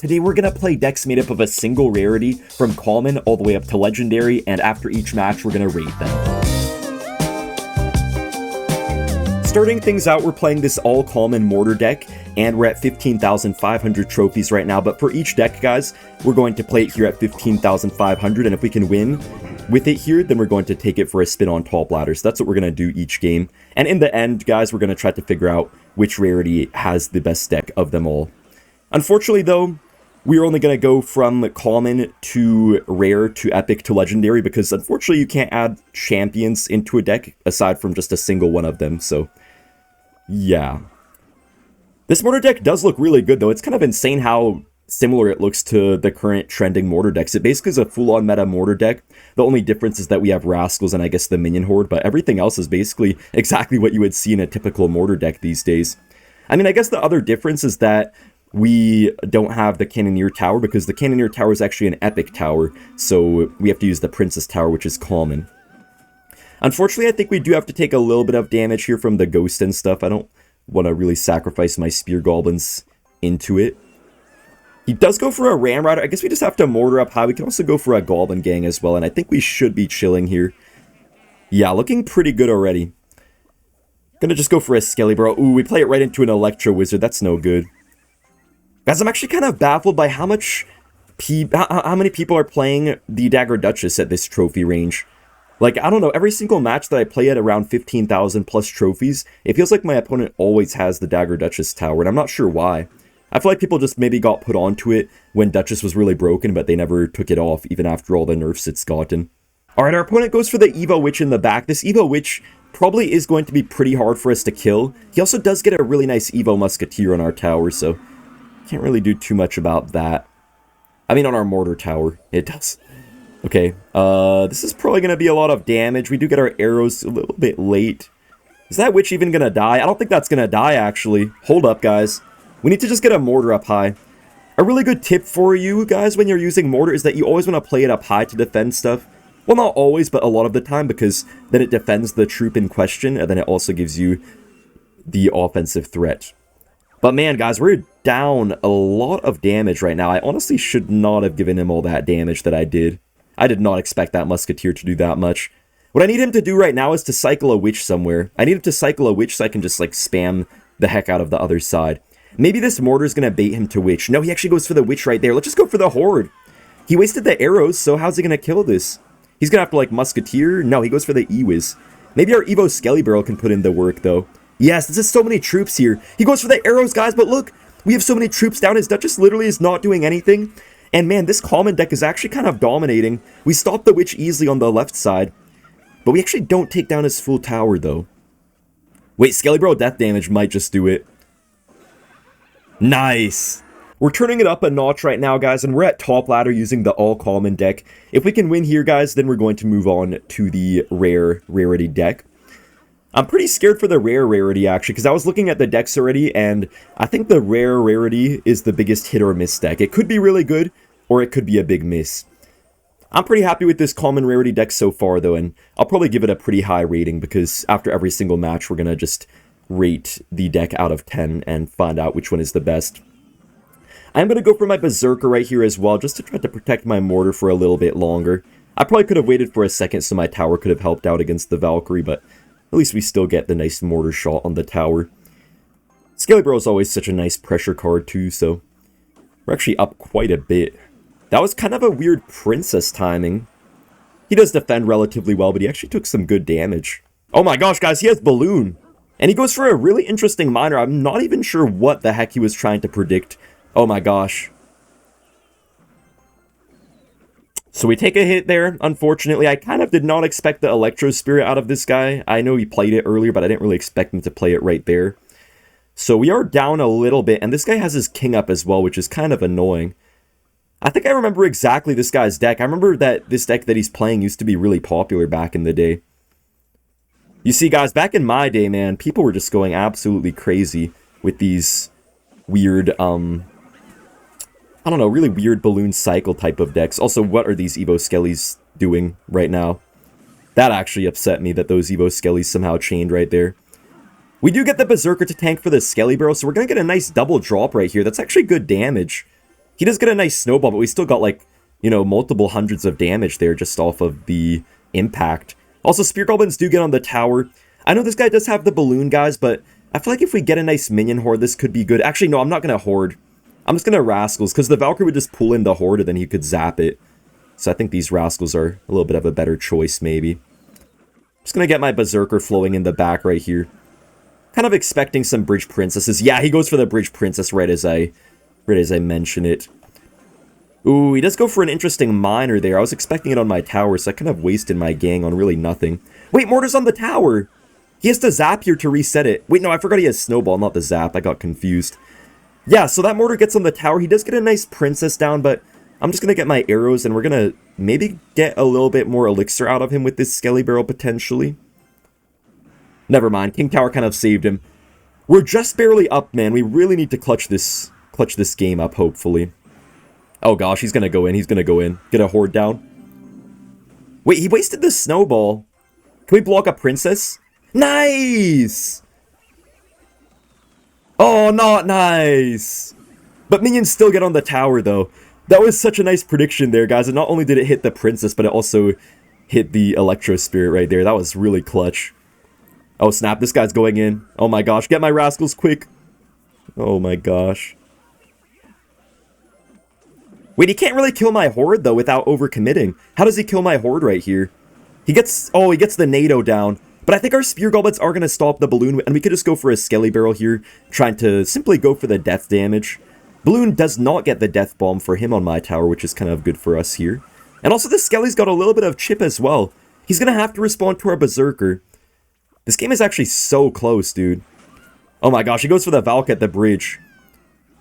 Today we're going to play decks made up of a single rarity from common all the way up to legendary, and after each match we're going to rate them. Starting things out, we're playing this all common mortar deck, and we're at 15,500 trophies right now, but for each deck, guys, we're going to play it here at 15,500, and if we can win with it here, then we're going to take it for a spin on top ladder. So that's what we're going to do each game, and in the end, guys, we're going to try to figure out which rarity has the best deck of them all. Unfortunately, though, we're only going to go from common to rare to epic to legendary because unfortunately you can't add champions into a deck aside from just a single one of them, so yeah. This mortar deck does look really good though. It's kind of insane how similar it looks to the current trending mortar decks. It basically is a full-on meta mortar deck. The only difference is that we have Rascals and I guess the Minion Horde, but everything else is basically exactly what you would see in a typical mortar deck these days. I mean, I guess the other difference is that we don't have the Cannoneer Tower because the Cannoneer Tower is actually an epic tower, so we have to use the Princess Tower, which is common. Unfortunately, I think we do have to take a little bit of damage here from the Ghost and stuff. I don't want to really sacrifice my Spear Goblins into it. He does go for a Ram Rider. I guess we just have to mortar up high. We can also go for a Goblin Gang as well, and I think we should be chilling here. Yeah, looking pretty good already. Gonna just go for a Skelly Bro. Ooh, we play it right into an Electro Wizard. That's no good. Guys, I'm actually kind of baffled by how many people are playing the Dagger Duchess at this trophy range. Like, I don't know, every single match that I play at around 15,000 plus trophies, it feels like my opponent always has the Dagger Duchess tower, and I'm not sure why. I feel like people just maybe got put onto it when Duchess was really broken, but they never took it off, even after all the nerfs it's gotten. Alright, our opponent goes for the Evo Witch in the back. This Evo Witch probably is going to be pretty hard for us to kill. He also does get a really nice Evo Musketeer on our tower, so can't really do too much about that. I mean, on our mortar tower, it does. Okay, this is probably going to be a lot of damage. We do get our arrows a little bit late. Is that witch even going to die? I don't think that's going to die, actually. Hold up, guys. We need to just get a mortar up high. A really good tip for you guys when you're using mortar is that you always want to play it up high to defend stuff. Well, not always, but a lot of the time, because then it defends the troop in question, and then it also gives you the offensive threat. But man, guys, we're down a lot of damage right now. I honestly should not have given him all that damage that I did. I did not expect that Musketeer to do that much. What I need him to do right now is to cycle a witch somewhere. I need him to cycle a witch so I can just, like, spam the heck out of the other side. Maybe this mortar is going to bait him to witch. No, he actually goes for the witch right there. Let's just go for the horde. He wasted the arrows, so how's he going to kill this? He's going to have to, like, Musketeer? No, he goes for the Ewiz. Maybe our Evo Skelly Barrel can put in the work, though. Yes, this is so many troops here. He goes for the arrows, guys, but look, we have so many troops down. His Duchess literally is not doing anything. And man, this common deck is actually kind of dominating. We stop the witch easily on the left side, but we actually don't take down his full tower, though. Wait, Skelly Bro death damage might just do it. Nice. We're turning it up a notch right now, guys, and we're at top ladder using the all common deck. If we can win here, guys, then we're going to move on to the rarity deck. I'm pretty scared for the rare rarity, actually, because I was looking at the decks already, and I think the rare rarity is the biggest hit or miss deck. It could be really good, or it could be a big miss. I'm pretty happy with this common rarity deck so far, though, and I'll probably give it a pretty high rating, because after every single match, we're going to just rate the deck out of 10 and find out which one is the best. I'm going to go for my Berserker right here as well, just to try to protect my mortar for a little bit longer. I probably could have waited for a second so my tower could have helped out against the Valkyrie, but at least we still get the nice mortar shot on the tower. Skelly Bro is always such a nice pressure card too, so we're actually up quite a bit. That was kind of a weird princess timing. He does defend relatively well, but he actually took some good damage. Oh my gosh, guys, he has Balloon. And he goes for a really interesting miner. I'm not even sure what the heck he was trying to predict. Oh my gosh. So we take a hit there, unfortunately. I kind of did not expect the Electro Spirit out of this guy. I know he played it earlier, but I didn't really expect him to play it right there. So we are down a little bit, and this guy has his King up as well, which is kind of annoying. I think I remember exactly this guy's deck. I remember that this deck that he's playing used to be really popular back in the day. You see, guys, back in my day, man, people were just going absolutely crazy with these weird, I don't know, really weird balloon cycle type of decks. Also, what are these Evo Skellies doing right now? That actually upset me that those Evo Skellies somehow chained right there. We do get the Berserker to tank for the Skelly Barrel, so we're going to get a nice double drop right here. That's actually good damage. He does get a nice snowball, but we still got, like, you know, multiple hundreds of damage there just off of the impact. Also, Spear Goblins do get on the tower. I know this guy does have the balloon, guys, but I feel like if we get a nice minion horde, this could be good. Actually, no, I'm not going to horde. I'm just going to Rascals, because the Valkyrie would just pull in the horde, and then he could zap it. So I think these Rascals are a little bit of a better choice, maybe. Just going to get my Berserker flowing in the back right here. Kind of expecting some Bridge Princesses. Yeah, he goes for the Bridge Princess right as I mention it. Ooh, he does go for an interesting miner there. I was expecting it on my tower, so I kind of wasted my gang on really nothing. Wait, Mortar's on the tower! He has to zap here to reset it. Wait, no, I forgot he has Snowball, not the zap. I got confused. Yeah, so that Mortar gets on the tower. He does get a nice Princess down, but I'm just going to get my arrows, and we're going to maybe get a little bit more elixir out of him with this Skelly Barrel, potentially. Never mind. King Tower kind of saved him. We're just barely up, man. We really need to clutch this game up, hopefully. Oh gosh, he's gonna go in. He's gonna go in. Get a horde down. Wait, he wasted the snowball. Can we block a princess? Nice! Oh, not nice! But minions still get on the tower, though. That was such a nice prediction there, guys. And not only did it hit the princess, but it also hit the Electro Spirit right there. That was really clutch. Oh, snap. This guy's going in. Oh my gosh. Get my Rascals quick. Oh my gosh. Wait, he can't really kill my horde, though, without overcommitting. How does he kill my horde right here? He gets the NATO down. But I think our Spear Goblets are going to stop the balloon, and we could just go for a Skelly Barrel here, trying to simply go for the death damage. Balloon does not get the death bomb for him on my tower, which is kind of good for us here. And also, the Skelly's got a little bit of chip as well. He's going to have to respond to our Berserker. This game is actually so close, dude. Oh my gosh, he goes for the Valk at the bridge.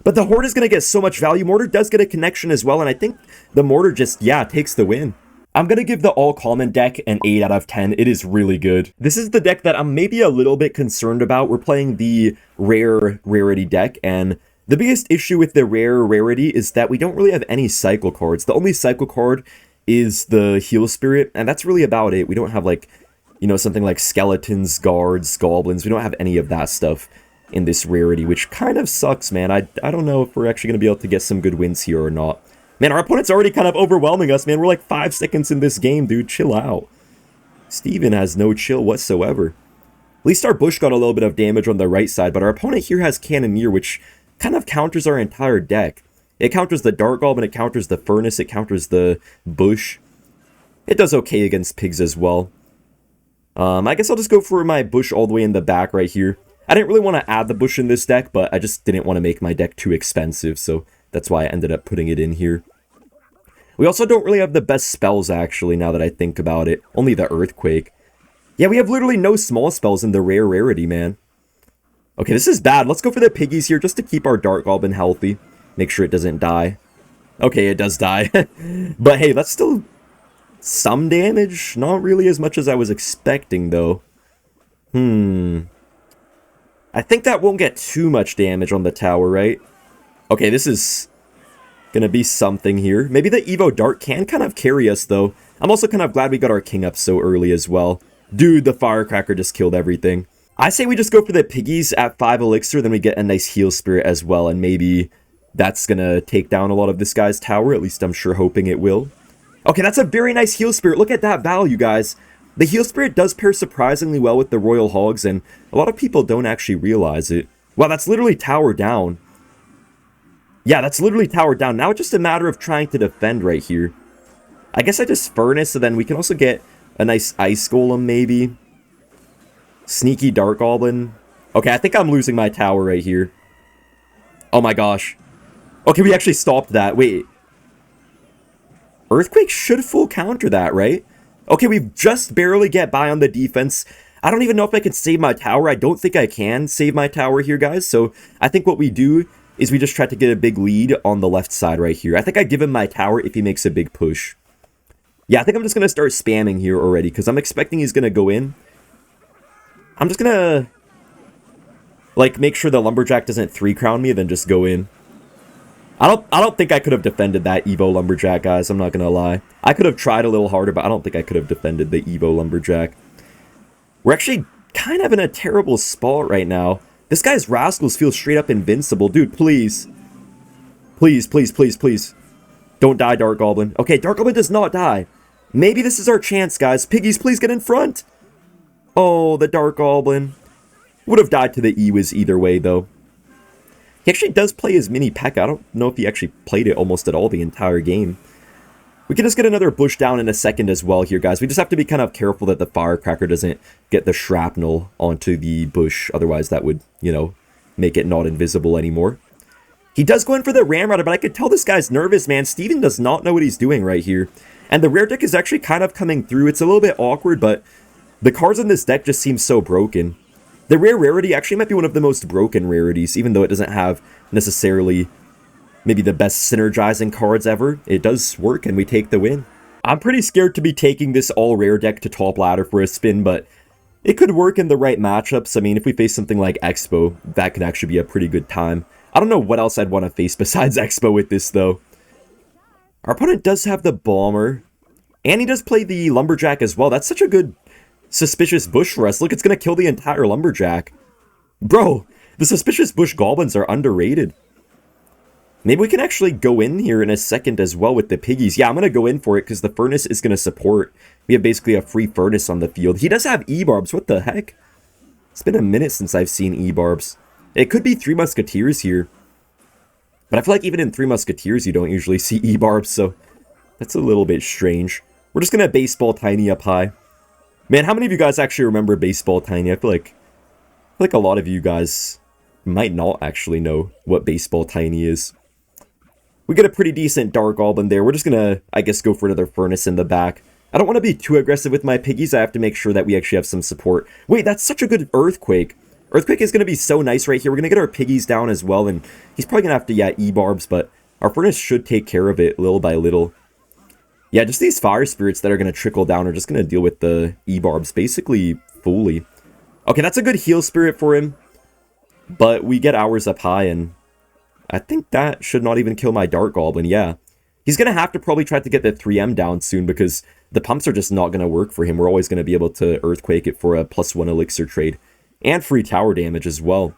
But the Horde is going to get so much value. Mortar does get a connection as well, and I think the Mortar just, yeah, takes the win. I'm going to give the all-common deck an 8 out of 10. It is really good. This is the deck that I'm maybe a little bit concerned about. We're playing the rare Rarity deck, and the biggest issue with the rare Rarity is that we don't really have any cycle cards. The only cycle card is the Heal Spirit, and that's really about it. We don't have, like, you know, something like Skeletons, Guards, Goblins. We don't have any of that stuff in this Rarity, which kind of sucks, man. I don't know if we're actually going to be able to get some good wins here or not. Man, our opponent's already kind of overwhelming us, man. We're like 5 seconds in this game, dude. Chill out. Steven has no chill whatsoever. At least our Bush got a little bit of damage on the right side, but our opponent here has Cannoneer, which kind of counters our entire deck. It counters the Dark Goblin, it counters the Furnace, it counters the Bush. It does okay against pigs as well. I guess I'll just go for my Bush all the way in the back right here. I didn't really want to add the Bush in this deck, but I just didn't want to make my deck too expensive, so that's why I ended up putting it in here. We also don't really have the best spells, actually, now that I think about it. Only the Earthquake. Yeah, we have literally no small spells in the rare Rarity, man. Okay, this is bad. Let's go for the piggies here, just to keep our Dark Goblin healthy. Make sure it doesn't die. Okay, it does die. But hey, that's still some damage. Not really as much as I was expecting, though. I think that won't get too much damage on the tower, right? Okay, this is gonna be something here. Maybe the Evo Dart can kind of carry us, though. I'm also kind of glad we got our king up so early as well. Dude, the Firecracker just killed everything. I say we just go for the piggies at 5 elixir, then we get a nice heal spirit as well, and maybe that's gonna take down a lot of this guy's tower. At least I'm sure hoping it will. Okay, that's a very nice heal spirit. Look at that value, guys. The heal spirit does pair surprisingly well with the Royal Hogs, and a lot of people don't actually realize it. Wow, that's literally tower down. Yeah, that's literally tower down. Now it's just a matter of trying to defend right here. I guess I just Furnace, so then we can also get a nice Ice Golem, maybe. Sneaky Dark Goblin. Okay, I think I'm losing my tower right here. Oh my gosh. Okay, we actually stopped that. Wait. Earthquake should full counter that, right? Okay, we just barely get by on the defense. I don't even know if I can save my tower. I don't think I can save my tower here, guys. So I think what we do is we just try to get a big lead on the left side right here. I think I give him my tower if he makes a big push. Yeah, I think I'm just going to start spamming here already because I'm expecting he's going to go in. I'm just going to, like, make sure the Lumberjack doesn't 3-crown me and then just go in. I don't think I could have defended that Evo Lumberjack, guys. I'm not going to lie. I could have tried a little harder, but I don't think I could have defended the Evo Lumberjack. We're actually kind of in a terrible spot right now. This guy's Rascals feel straight up invincible. Dude, please. Please, please, please, please. Don't die, Dark Goblin. Okay, Dark Goblin does not die. Maybe this is our chance, guys. Piggies, please get in front. Oh, the Dark Goblin. Would have died to the Ewiz either way, though. He actually does play his mini Pekka. I don't know if he actually played it almost at all the entire game. We can just get another bush down in a second as well here, guys. We just have to be kind of careful that the firecracker doesn't get the shrapnel onto the bush. Otherwise, that would, you know, make it not invisible anymore. He does go in for the Ramrodder, but I could tell this guy's nervous, man. Steven does not know what he's doing right here. And the rare deck is actually kind of coming through. It's a little bit awkward, but the cards in this deck just seem so broken. The rare Rarity actually might be one of the most broken rarities, even though it doesn't have necessarily maybe the best synergizing cards ever. It does work, and we take the win. I'm pretty scared to be taking this all-rare deck to top ladder for a spin, but it could work in the right matchups. I mean, if we face something like Xbow, that could actually be a pretty good time. I don't know what else I'd want to face besides Xbow with this, though. Our opponent does have the Bomber, and he does play the Lumberjack as well. That's such a good suspicious bush for us. Look, it's going to kill the entire Lumberjack. Bro, the suspicious bush goblins are underrated. Maybe we can actually go in here in a second as well with the piggies. Yeah, I'm going to go in for it because the furnace is going to support. We have basically a free furnace on the field. He does have E-Barbs. What the heck? It's been a minute since I've seen E-Barbs. It could be Three Musketeers here. But I feel like even in Three Musketeers, you don't usually see E-Barbs, so that's a little bit strange. We're just going to Baseball Tiny up high. Man, how many of you guys actually remember Baseball Tiny? I feel like a lot of you guys might not actually know what Baseball Tiny is. We get a pretty decent Dark Goblin there. We're just going to, I guess, go for another Furnace in the back. I don't want to be too aggressive with my piggies. I have to make sure that we actually have some support. Wait, that's such a good Earthquake. Earthquake is going to be so nice right here. We're going to get our piggies down as well, and he's probably going to have to, yeah, E-Barbs, but our Furnace should take care of it little by little. Yeah, just these Fire Spirits that are going to trickle down are just going to deal with the E-Barbs basically fully. Okay, that's a good Heal Spirit for him, but we get ours up high, and I think that should not even kill my Dark Goblin, yeah. He's going to have to probably try to get the 3M down soon because the pumps are just not going to work for him. We're always going to be able to Earthquake it for a +1 elixir trade. And free tower damage as well.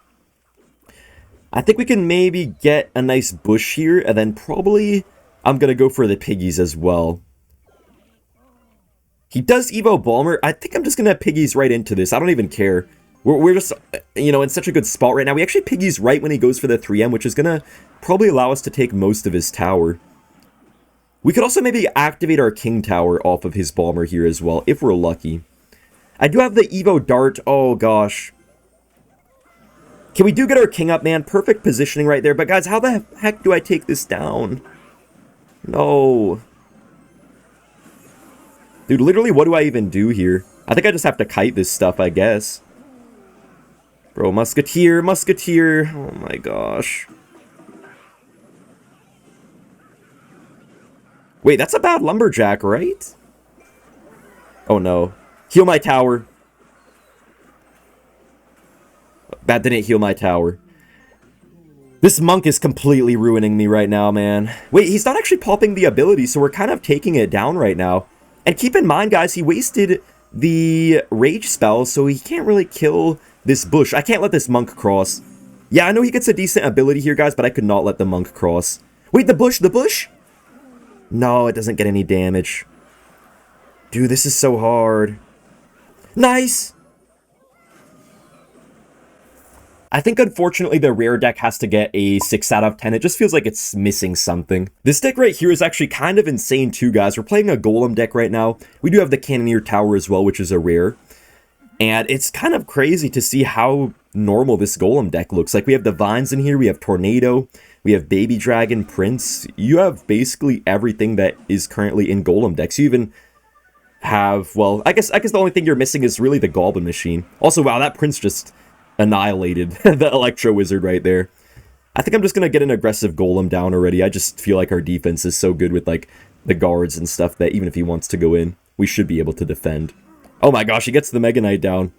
I think we can maybe get a nice bush here, and then probably I'm going to go for the piggies as well. He does Evo Balmer. I think I'm just going to piggies right into this. I don't even care. We're just, you know, in such a good spot right now. We actually piggies right when he goes for the 3M, which is going to probably allow us to take most of his tower. We could also maybe activate our King Tower off of his Balmer here as well, if we're lucky. I do have the Evo Dart. Oh, gosh. Okay, we do get our king up, man. Perfect positioning right there. But, guys, how the heck do I take this down? No. Dude, literally, what do I even do here? I think I just have to kite this stuff, I guess. Bro, Musketeer, Musketeer. Oh, my gosh. Wait, that's a bad Lumberjack, right? Oh, no. Heal my tower. That didn't heal my tower. This monk is completely ruining me right now, man. Wait, he's not actually popping the ability, so we're kind of taking it down right now. And keep in mind, guys, he wasted the rage spell, so he can't really kill this bush. I can't let this monk cross. Yeah, I know he gets a decent ability here, guys, but I could not let the monk cross. Wait, the bush, the bush? No, it doesn't get any damage. Dude, this is so hard. Nice! I think, unfortunately, the rare deck has to get a 6 out of 10. It just feels like it's missing something. This deck right here is actually kind of insane, too, guys. We're playing a Golem deck right now. We do have the Cannoneer Tower as well, which is a rare. And it's kind of crazy to see how normal this Golem deck looks. Like, we have the Vines in here. We have Tornado. We have Baby Dragon, Prince. You have basically everything that is currently in Golem decks. You even have, well, I guess the only thing you're missing is really the Goblin Machine. Also, wow, that Prince just annihilated the Electro Wizard right there. I think I'm just going to get an aggressive Golem down already. I just feel like our defense is so good with, like, the guards and stuff that even if he wants to go in, we should be able to defend. Oh my gosh, he gets the Mega Knight down.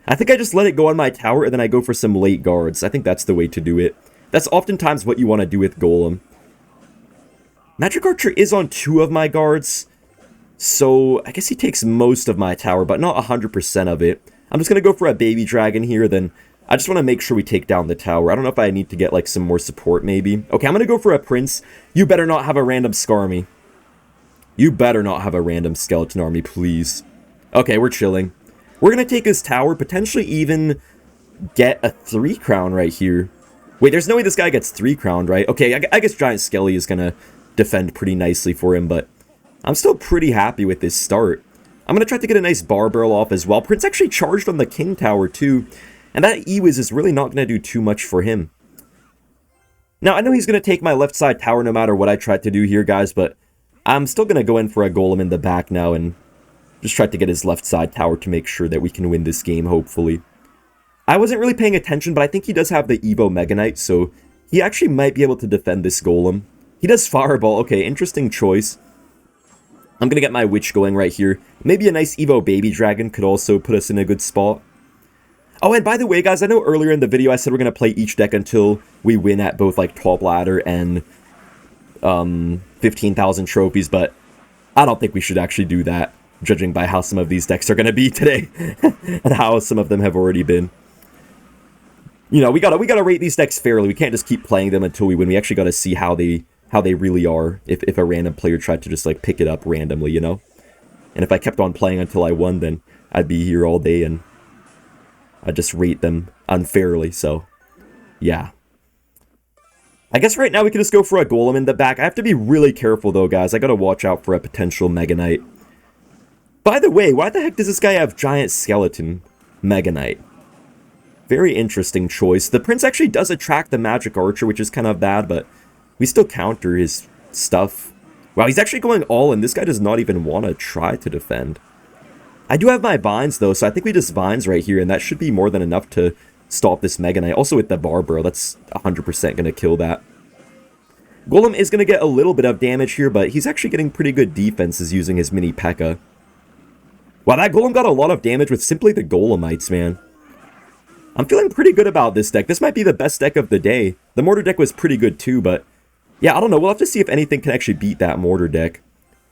I think I just let it go on my tower and then I go for some late guards. I think that's the way to do it. That's oftentimes what you want to do with Golem. Magic Archer is on 2 of my guards, so I guess he takes most of my tower, but not 100% of it. I'm just going to go for a Baby Dragon here, then I just want to make sure we take down the tower. I don't know if I need to get, like, some more support, maybe. Okay, I'm going to go for a prince. You better not have a random Skarmy. You better not have a random skeleton army, please. Okay, we're chilling. We're going to take his tower, potentially even get a 3 crown right here. Wait, there's no way this guy gets 3 crowned, right? Okay, I guess Giant Skelly is going to defend pretty nicely for him, but I'm still pretty happy with this start. I'm going to try to get a nice bar barrel off as well. Prince actually charged on the king tower, too. And that Ewiz is really not going to do too much for him. Now, I know he's going to take my left side tower no matter what I try to do here, guys, but I'm still going to go in for a golem in the back now and just try to get his left side tower to make sure that we can win this game, hopefully. I wasn't really paying attention, but I think he does have the Evo Mega Knight, so he actually might be able to defend this golem. He does Fireball. Okay, interesting choice. I'm going to get my Witch going right here. Maybe a nice Evo Baby Dragon could also put us in a good spot. Oh, and by the way, guys, I know earlier in the video I said we're going to play each deck until we win at both, like, top ladder and 15,000 trophies, but I don't think we should actually do that, judging by how some of these decks are going to be today, and how some of them have already been. You know, we gotta rate these decks fairly. We can't just keep playing them until we win. We actually gotta see how they really are, if a random player tried to just, like, pick it up randomly, you know? And if I kept on playing until I won, then I'd be here all day, and I'd just rate them unfairly, so, yeah. I guess right now we can just go for a golem in the back. I have to be really careful, though, guys. I gotta watch out for a potential Mega Knight. By the way, why the heck does this guy have Giant Skeleton Mega Knight? Very interesting choice. The Prince actually does attract the Magic Archer, which is kind of bad, but we still counter his stuff. Wow, he's actually going all in. This guy does not even want to try to defend. I do have my Vines, though, so I think we just Vines right here, and that should be more than enough to stop this Mega Knight. Also with the Barbaro, that's 100% going to kill that. Golem is going to get a little bit of damage here, but he's actually getting pretty good defenses using his mini Pekka. Wow, that Golem got a lot of damage with simply the Golemites, man. I'm feeling pretty good about this deck. This might be the best deck of the day. The Mortar deck was pretty good too, but yeah, I don't know. We'll have to see if anything can actually beat that Mortar deck.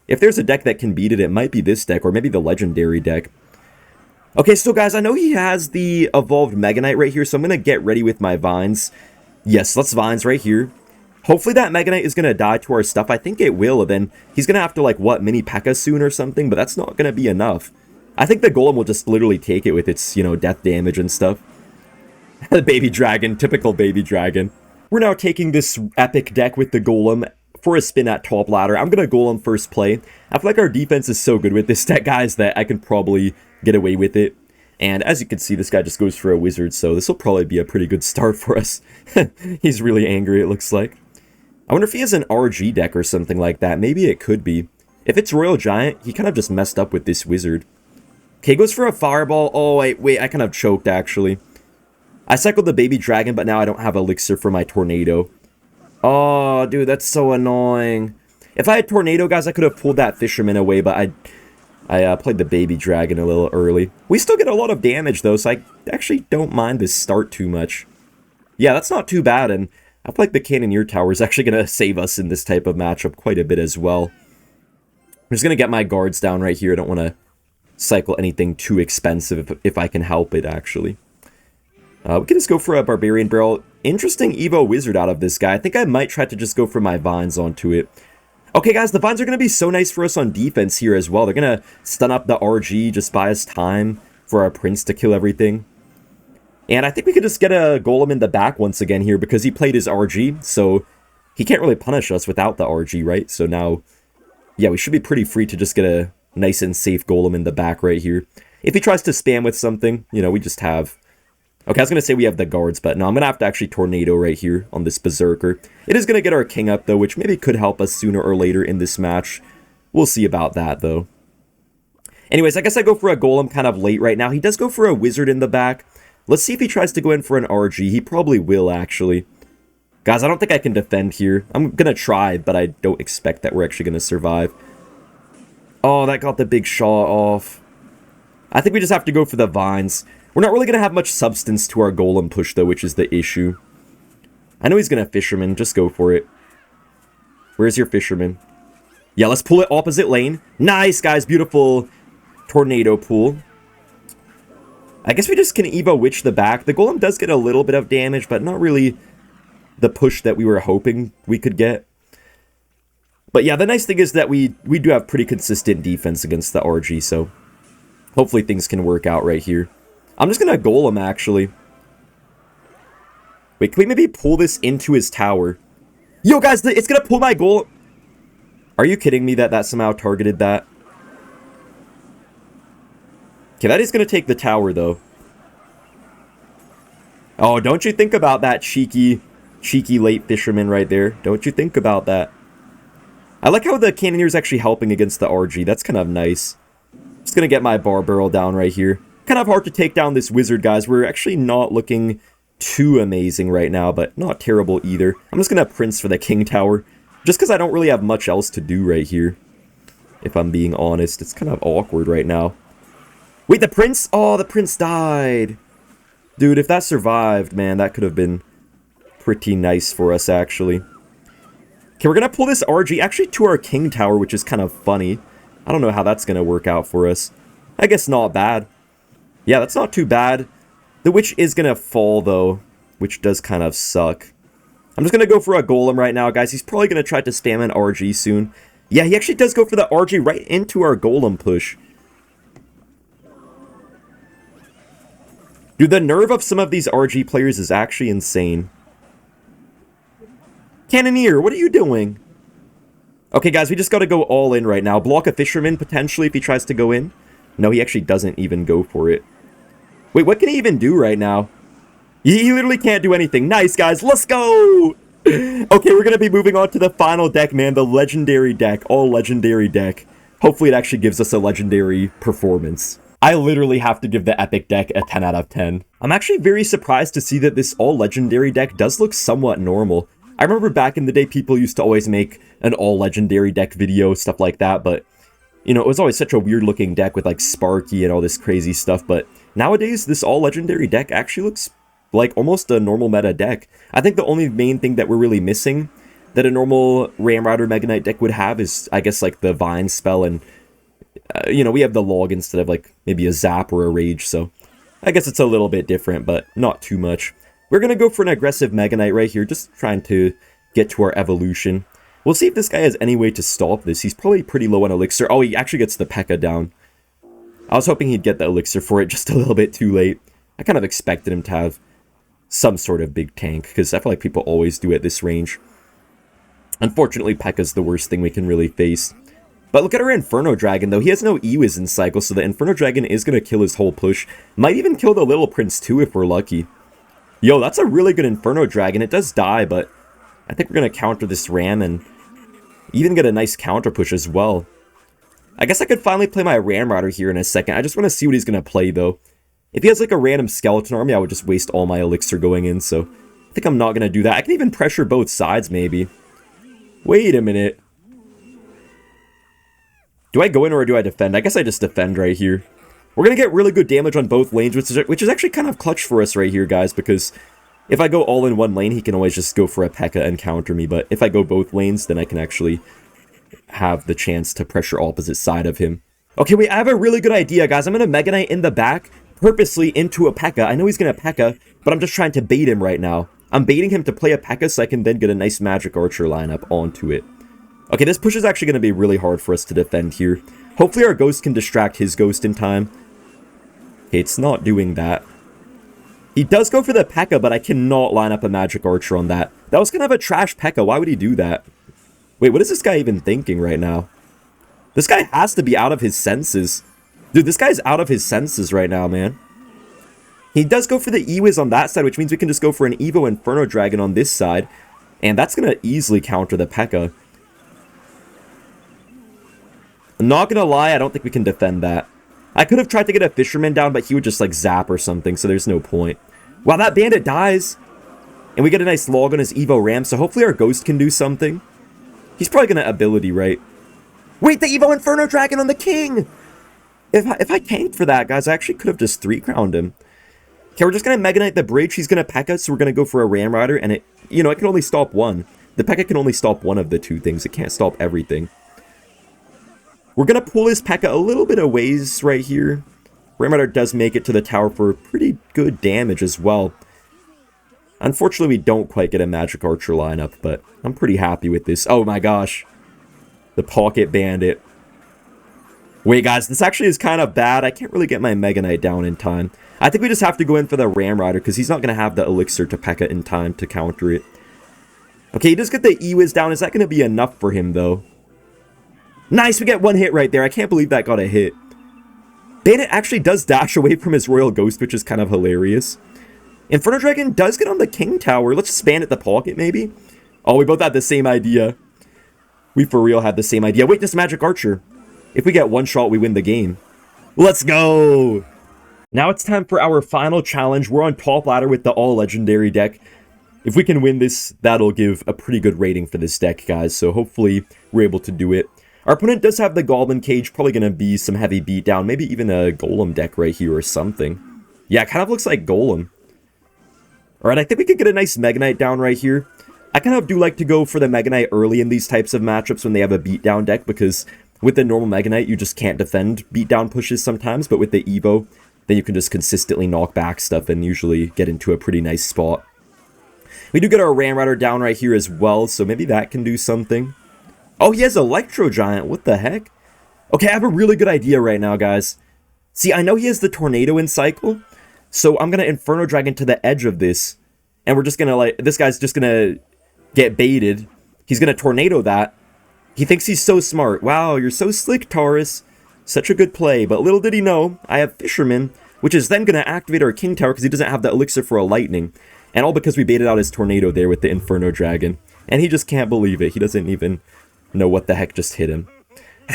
If there's a deck that can beat it, it might be this deck, or maybe the Legendary deck. Okay, so guys, I know he has the Evolved Mega Knight right here, so I'm going to get ready with my Vines. Yes, let's Vines right here. Hopefully that Mega Knight is going to die to our stuff. I think it will, and then he's going to have to, like, what, mini Pekka soon or something, but that's not going to be enough. I think the Golem will just literally take it with its, you know, death damage and stuff. The Baby Dragon, typical Baby Dragon. We're now taking this epic deck with the Golem for a spin at top ladder. I'm going to Golem first play. I feel like our defense is so good with this deck, guys, that I can probably get away with it. And as you can see, this guy just goes for a Wizard, so this will probably be a pretty good start for us. He's really angry, it looks like. I wonder if he has an RG deck or something like that. Maybe it could be. If it's Royal Giant, he kind of just messed up with this Wizard. Okay, goes for a Fireball. Oh, wait, I kind of choked, actually. I cycled the Baby Dragon, but now I don't have Elixir for my Tornado. Oh, dude, that's so annoying. If I had Tornado, guys, I could have pulled that Fisherman away, but I played the Baby Dragon a little early. We still get a lot of damage, though, so I actually don't mind this start too much. Yeah, that's not too bad, and I feel like the Cannoneer Tower is actually going to save us in this type of matchup quite a bit as well. I'm just going to get my guards down right here. I don't want to cycle anything too expensive if I can help it, actually. We can just go for a Barbarian Barrel. Interesting Evo Wizard out of this guy. I think I might try to just go for my Vines onto it. Okay, guys, the Vines are going to be so nice for us on defense here as well. They're going to stun up the RG, just buy us time for our Prince to kill everything. And I think we could just get a Golem in the back once again here because he played his RG, so he can't really punish us without the RG, right? So now, yeah, we should be pretty free to just get a nice and safe Golem in the back right here. If he tries to spam with something, you know, we just have... Okay, I was going to say we have the guards, but no, I'm going to have to actually Tornado right here on this Berserker. It is going to get our King up, though, which maybe could help us sooner or later in this match. We'll see about that, though. Anyways, I guess I go for a Golem kind of late right now. He does go for a Wizard in the back. Let's see if he tries to go in for an RG. He probably will, actually. Guys, I don't think I can defend here. I'm going to try, but I don't expect that we're actually going to survive. Oh, that got the big Shaw off. I think we just have to go for the Vines. We're not really going to have much substance to our Golem push, though, which is the issue. I know he's going to Fisherman. Just go for it. Where's your Fisherman? Yeah, let's pull it opposite lane. Nice, guys. Beautiful Tornado pull. I guess we just can Evo Witch the back. The Golem does get a little bit of damage, but not really the push that we were hoping we could get. But yeah, the nice thing is that we do have pretty consistent defense against the RG, so hopefully things can work out right here. I'm just going to Golem, actually. Wait, can we maybe pull this into his tower? Yo, guys, it's going to pull my Golem. Are you kidding me that that somehow targeted that? Okay, that is going to take the tower, though. Oh, don't you think about that cheeky late fisherman right there. Don't you think about that. I like how the Cannoneer is actually helping against the RG. That's kind of nice. Just going to get my bar barrel down right here. Kind of hard to take down this wizard, guys. We're actually not looking too amazing right now, but not terrible either. I'm just going to Prince for the King Tower. Just because I don't really have much else to do right here. If I'm being honest. It's kind of awkward right now. Wait, the Prince? Oh, the Prince died. Dude, if that survived, man, that could have been pretty nice for us, actually. Okay, we're going to pull this RG actually to our King Tower, which is kind of funny. I don't know how that's going to work out for us. I guess not bad. Yeah, that's not too bad. The Witch is going to fall, though, which does kind of suck. I'm just going to go for a Golem right now, guys. He's probably going to try to spam an RG soon. Yeah, he actually does go for the RG right into our Golem push. Dude, the nerve of some of these RG players is actually insane. Cannoneer, what are you doing? Okay, guys, we just got to go all in right now. Block a Fisherman, potentially, if he tries to go in. No, he actually doesn't even go for it. Wait, what can he even do right now? He literally can't do anything. Nice, guys. Let's go! Okay, we're going to be moving on to the final deck, man. The legendary deck. All legendary deck. Hopefully, it actually gives us a legendary performance. I literally have to give the epic deck a 10 out of 10. I'm actually very surprised to see that this all legendary deck does look somewhat normal. I remember back in the day, people used to always make an all legendary deck video, stuff like that, but, you know, it was always such a weird looking deck with like Sparky and all this crazy stuff, but nowadays, this all legendary deck actually looks like almost a normal meta deck. I think the only main thing that we're really missing that a normal Ramrider Mega Knight deck would have is, I guess, like the Vine spell, and, you know, we have the Log instead of like maybe a Zap or a Rage, so I guess it's a little bit different, but not too much. We're going to go for an aggressive Mega Knight right here, just trying to get to our evolution. We'll see if this guy has any way to stop this. He's probably pretty low on Elixir. Oh, he actually gets the Pekka down. I was hoping he'd get the Elixir for it just a little bit too late. I kind of expected him to have some sort of big tank, because I feel like people always do at this range. Unfortunately, Pekka's the worst thing we can really face. But look at our Inferno Dragon, though. He has no Ewiz in cycle, so the Inferno Dragon is going to kill his whole push. Might even kill the Little Prince, too, if we're lucky. Yo, that's a really good Inferno Dragon. It does die, but I think we're going to counter this Ram and even get a nice counter push as well. I guess I could finally play my Ramrider here in a second. I just want to see what he's going to play, though. If he has like a random Skeleton Army, I would just waste all my Elixir going in, so I think I'm not going to do that. I can even pressure both sides, maybe. Wait a minute. Do I go in or do I defend? I guess I just defend right here. We're going to get really good damage on both lanes, which is actually kind of clutch for us right here, guys, because if I go all in one lane, he can always just go for a Pekka and counter me, but if I go both lanes, then I can actually have the chance to pressure opposite side of him. Okay, wait, I have a really good idea, guys. I'm going to Mega Knight in the back, purposely into a Pekka. I know he's going to Pekka, but I'm just trying to bait him right now. I'm baiting him to play a Pekka so I can then get a nice Magic Archer lineup onto it. Okay, this push is actually going to be really hard for us to defend here. Hopefully our Ghost can distract his Ghost in time. Okay, it's not doing that. He does go for the Pekka, but I cannot line up a Magic Archer on that. That was kind of a trash Pekka. Why would he do that? Wait, what is this guy even thinking right now? This guy has to be out of his senses. Dude, this guy's out of his senses right now, man. He does go for the Ewiz on that side, which means we can just go for an Evo Inferno Dragon on this side. And that's going to easily counter the Pekka. I'm not going to lie, I don't think we can defend that. I could have tried to get a Fisherman down, but he would just like zap or something, so there's no point. Wow, that Bandit dies. And we get a nice log on his Evo Ram, so hopefully our Ghost can do something. He's probably going to ability, right? Wait, the Evo Inferno Dragon on the King! If I tanked for that, guys, I actually could have just 3-crowned him. Okay, we're just going to Mega Knight the bridge. He's going to Pekka, so we're going to go for a Ramrider, and it can only stop one. The Pekka can only stop one of the two things. It can't stop everything. We're going to pull his Pekka a little bit of ways right here. Ram Rider does make it to the tower for pretty good damage as well. Unfortunately, we don't quite get a Magic Archer lineup, but I'm pretty happy with this. Oh my gosh. The Pocket Bandit. Wait, guys, this actually is kind of bad. I can't really get my Mega Knight down in time. I think we just have to go in for the Ram Rider, because he's not going to have the Elixir to Pekka in time to counter it. Okay, he does get the E-Wiz down. Is that going to be enough for him, though? Nice, we get one hit right there. I can't believe that got a hit. Bandit actually does dash away from his Royal Ghost, which is kind of hilarious. Inferno Dragon does get on the King Tower. Let's just Bandit the Pocket, maybe? Oh, we both had the same idea. We for real had the same idea. Wait, this Magic Archer. If we get one shot, we win the game. Let's go! Now it's time for our final challenge. We're on top ladder with the all-legendary deck. If we can win this, that'll give a pretty good rating for this deck, guys. So hopefully we're able to do it. Our opponent does have the Goblin Cage. Probably going to be some heavy beatdown. Maybe even a Golem deck right here or something. Yeah, it kind of looks like Golem. Alright, I think we could get a nice Mega Knight down right here. I kind of do like to go for the Mega Knight early in these types of matchups when they have a beatdown deck, because with the normal Mega Knight, you just can't defend beatdown pushes sometimes, but with the Evo, then you can just consistently knock back stuff and usually get into a pretty nice spot. We do get our Ram Rider down right here as well, so maybe that can do something. Oh, he has Electro Giant. What the heck? Okay, I have a really good idea right now, guys. See, I know he has the Tornado in cycle, so I'm going to Inferno Dragon to the edge of this, and we're just going to, like, this guy's just going to get baited. He's going to Tornado that. He thinks he's so smart. Wow, you're so slick, Taurus. Such a good play, but little did he know, I have Fisherman, which is then going to activate our King Tower because he doesn't have the Elixir for a Lightning. And all because we baited out his Tornado there with the Inferno Dragon. And he just can't believe it. He doesn't even know what the heck just hit him.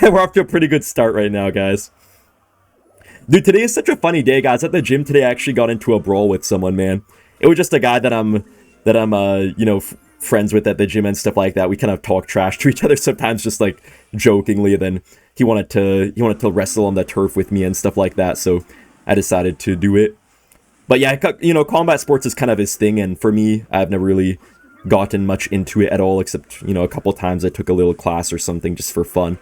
We're off to a pretty good start right now, guys. Dude, today is such a funny day, guys. At the gym today, I actually got into a brawl with someone, man. It was just a guy that I'm you know, friends with at the gym and stuff like that. We kind of talk trash to each other sometimes, just like jokingly. And then he wanted to wrestle on the turf with me and stuff like that. So I decided to do it. But yeah, you know, combat sports is kind of his thing. And for me, I've never really gotten much into it at all, except, you know, a couple times I took a little class or something just for fun.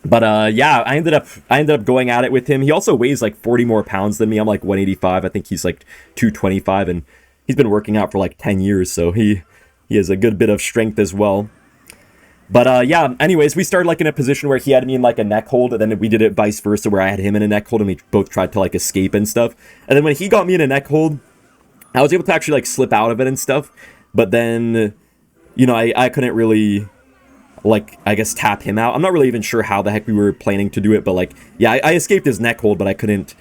But yeah, I ended up going at it with him. He also weighs like 40 more pounds than me. I'm like 185. I think he's like 225, and he's been working out for like 10 years, so he has a good bit of strength as well. But yeah, anyways, we started like in a position where he had me in like a neck hold, and then we did it vice versa, where I had him in a neck hold, and we both tried to like escape and stuff. And then when he got me in a neck hold, I was able to actually like slip out of it and stuff. But then, you know, I couldn't really, like, I guess tap him out. I'm not really even sure how the heck we were planning to do it, but like, yeah, I escaped his neck hold, but I couldn't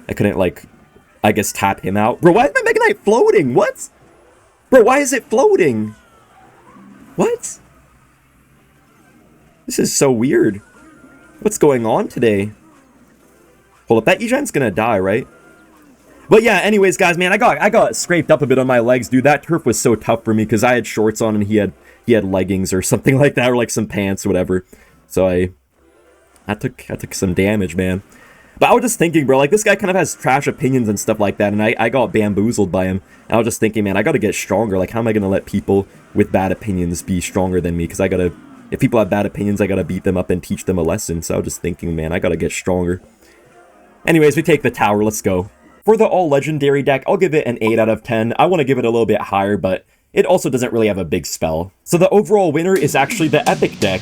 like, I guess tap him out. Bro, why is my Mega Knight floating? What? Bro, why is it floating? What? This is so weird. What's going on today? Hold up, that E-Giant's gonna die, right? But yeah, anyways, guys, man, I got scraped up a bit on my legs, dude. That turf was so tough for me because I had shorts on and he had leggings or something like that, or like some pants or whatever. So I took some damage, man. But I was just thinking, bro, like, this guy kind of has trash opinions and stuff like that, and I got bamboozled by him. And I was just thinking, man, I gotta get stronger. Like, how am I gonna let people with bad opinions be stronger than me? Because if people have bad opinions, I gotta beat them up and teach them a lesson. So I was just thinking, man, I gotta get stronger. Anyways, we take the tower, let's go. For the all-legendary deck, I'll give it an 8 out of 10. I want to give it a little bit higher, but it also doesn't really have a big spell. So the overall winner is actually the Epic deck.